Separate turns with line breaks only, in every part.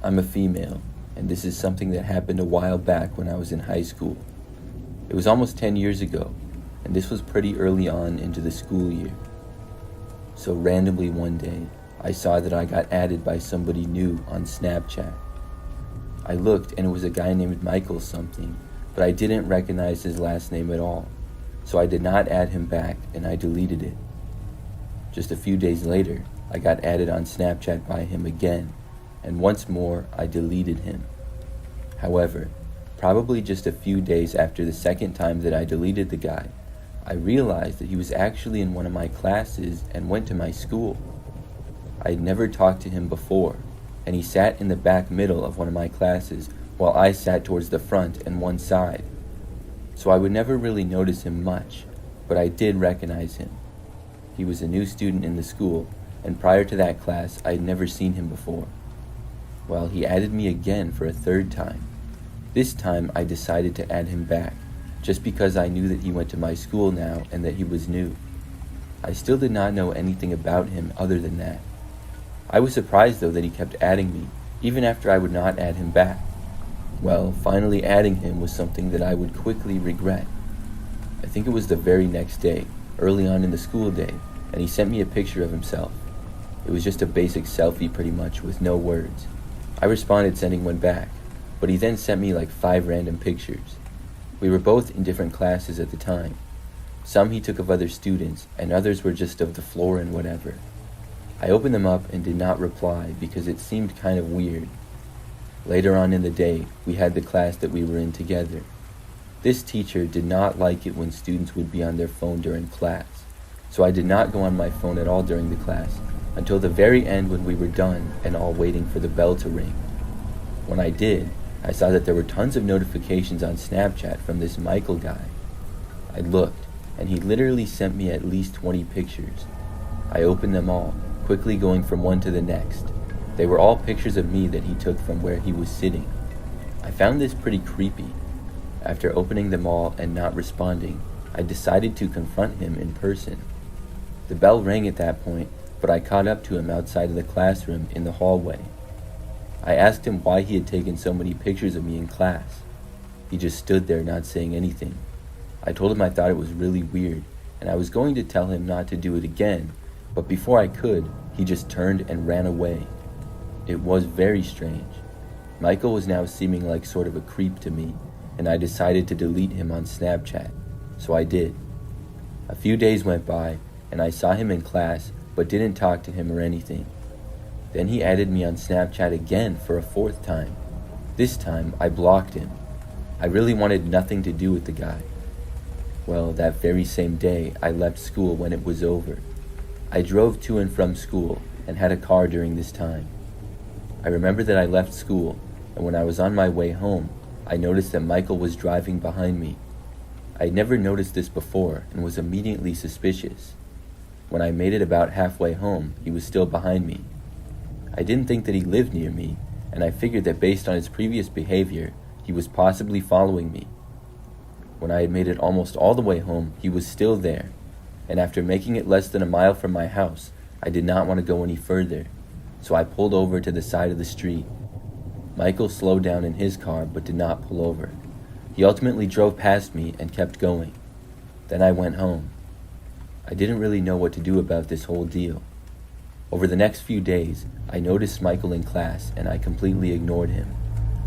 I'm a female, and this is something that happened a while back when I was in high school. It was almost 10 years ago, and this was pretty early on into the school year. So randomly one day, I saw that I got added by somebody new on Snapchat. I looked and it was a guy named Michael something, but I didn't recognize his last name at all, so I did not add him back and I deleted it. Just a few days later, I got added on Snapchat by him again, and once more I deleted him. However, probably just a few days after the second time that I deleted the guy, I realized that he was actually in one of my classes and went to my school. I had never talked to him before, and he sat in the back middle of one of my classes while I sat towards the front and one side. So I would never really notice him much, but I did recognize him. He was a new student in the school, and prior to that class, I had never seen him before. Well, he added me again for a third time. This time I decided to add him back, just because I knew that he went to my school now and that he was new. I still did not know anything about him other than that. I was surprised though that he kept adding me, even after I would not add him back. Well, finally adding him was something that I would quickly regret. I think it was the very next day, early on in the school day, and he sent me a picture of himself. It was just a basic selfie pretty much with no words. I responded sending one back, but he then sent me like 5 random pictures. We were both in different classes at the time. Some he took of other students, and others were just of the floor and whatever. I opened them up and did not reply because it seemed kind of weird. Later on in the day, we had the class that we were in together. This teacher did not like it when students would be on their phone during class, so I did not go on my phone at all during the class until the very end when we were done and all waiting for the bell to ring. When I did, I saw that there were tons of notifications on Snapchat from this Michael guy. I looked, and he literally sent me at least 20 pictures. I opened them all, quickly going from one to the next. They were all pictures of me that he took from where he was sitting. I found this pretty creepy. After opening them all and not responding, I decided to confront him in person. The bell rang at that point, but I caught up to him outside of the classroom in the hallway. I asked him why he had taken so many pictures of me in class. He just stood there not saying anything. I told him I thought it was really weird, and I was going to tell him not to do it again, but before I could, he just turned and ran away. It was very strange. Michael was now seeming like sort of a creep to me, and I decided to delete him on Snapchat, so I did. A few days went by, and I saw him in class, but didn't talk to him or anything. Then he added me on Snapchat again for a 4th time. This time, I blocked him. I really wanted nothing to do with the guy. Well, that very same day, I left school when it was over. I drove to and from school and had a car during this time. I remember that I left school, and when I was on my way home, I noticed that Michael was driving behind me. I had never noticed this before and was immediately suspicious. When I made it about halfway home, he was still behind me. I didn't think that he lived near me, and I figured that based on his previous behavior, he was possibly following me. When I had made it almost all the way home, he was still there, and after making it less than a mile from my house, I did not want to go any further, so I pulled over to the side of the street. Michael slowed down in his car but did not pull over. He ultimately drove past me and kept going. Then I went home. I didn't really know what to do about this whole deal. Over the next few days, I noticed Michael in class and I completely ignored him.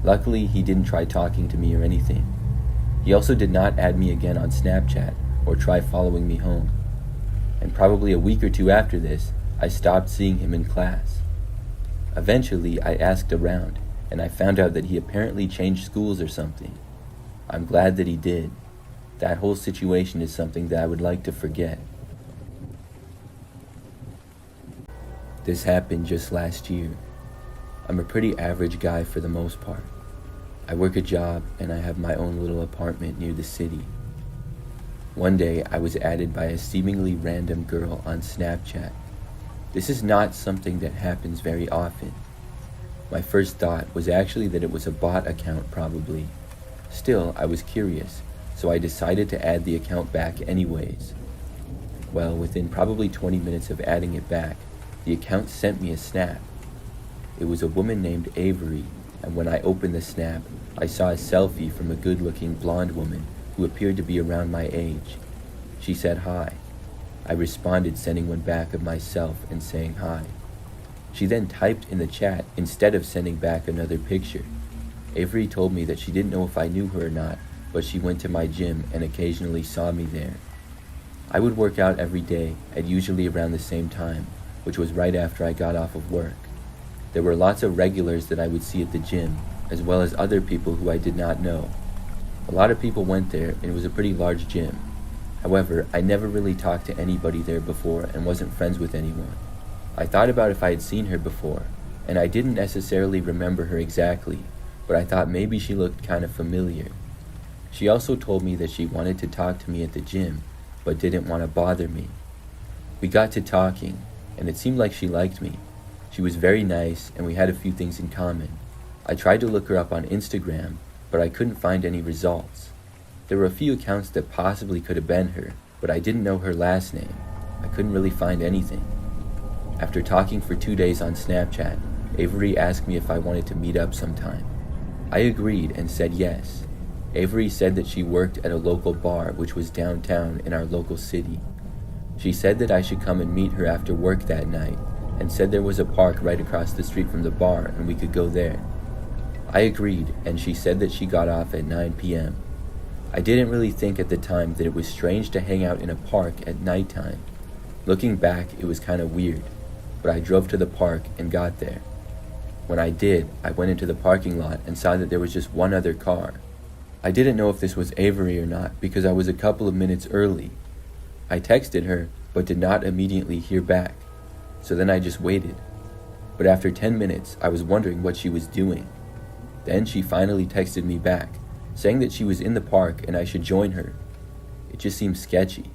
Luckily, he didn't try talking to me or anything. He also did not add me again on Snapchat or try following me home. And probably a week or 2 after this, I stopped seeing him in class. Eventually, I asked around, and I found out that he apparently changed schools or something. I'm glad that he did. That whole situation is something that I would like to forget. This happened just last year. I'm a pretty average guy for the most part. I work a job and I have my own little apartment near the city. One day I was added by a seemingly random girl on Snapchat. This is not something that happens very often. My first thought was actually that it was a bot account probably. Still, I was curious, so I decided to add the account back anyways. Well, within probably 20 minutes of adding it back, the account sent me a snap. It was a woman named Avery, and when I opened the snap, I saw a selfie from a good-looking blonde woman who appeared to be around my age. She said hi. I responded, sending one back of myself and saying hi. She then typed in the chat instead of sending back another picture. Avery told me that she didn't know if I knew her or not, but she went to my gym and occasionally saw me there. I would work out every day at usually around the same time, which was right after I got off of work. There were lots of regulars that I would see at the gym, as well as other people who I did not know. A lot of people went there, and it was a pretty large gym. However, I never really talked to anybody there before and wasn't friends with anyone. I thought about if I had seen her before, and I didn't necessarily remember her exactly, but I thought maybe she looked kind of familiar. She also told me that she wanted to talk to me at the gym, but didn't want to bother me. We got to talking, and it seemed like she liked me. She was very nice, and we had a few things in common. I tried to look her up on Instagram, but I couldn't find any results. There were a few accounts that possibly could have been her, but I didn't know her last name. I couldn't really find anything. After talking for 2 days on Snapchat, Avery asked me if I wanted to meet up sometime. I agreed and said yes. Avery said that she worked at a local bar which was downtown in our local city. She said that I should come and meet her after work that night, and said there was a park right across the street from the bar and we could go there. I agreed, and she said that she got off at 9 p.m. I didn't really think at the time that it was strange to hang out in a park at nighttime. Looking back, it was kind of weird, but I drove to the park and got there. When I did, I went into the parking lot and saw that there was just one other car. I didn't know if this was Avery or not because I was a couple of minutes early. I texted her, but did not immediately hear back, so then I just waited. But after 10 minutes, I was wondering what she was doing. Then she finally texted me back, saying that she was in the park and I should join her. It just seemed sketchy.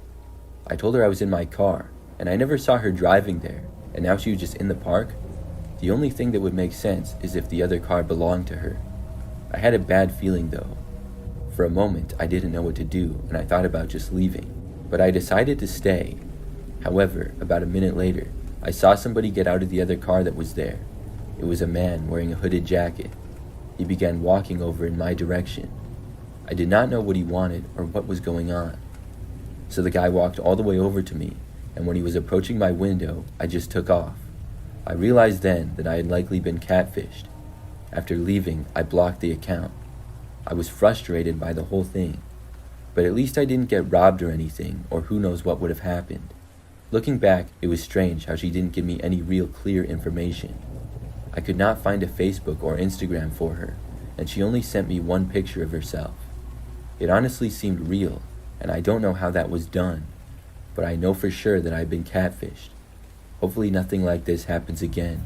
I told her I was in my car, and I never saw her driving there, and now she was just in the park? The only thing that would make sense is if the other car belonged to her. I had a bad feeling though. For a moment, I didn't know what to do, and I thought about just leaving, but I decided to stay. However, about a minute later, I saw somebody get out of the other car that was there. It was a man wearing a hooded jacket. He began walking over in my direction. I did not know what he wanted or what was going on. So the guy walked all the way over to me, and when he was approaching my window, I just took off. I realized then that I had likely been catfished. After leaving, I blocked the account. I was frustrated by the whole thing, but at least I didn't get robbed or anything, or who knows what would have happened. Looking back, it was strange how she didn't give me any real clear information. I could not find a Facebook or Instagram for her, and she only sent me one picture of herself. It honestly seemed real, and I don't know how that was done, but I know for sure that I've been catfished. Hopefully nothing like this happens again.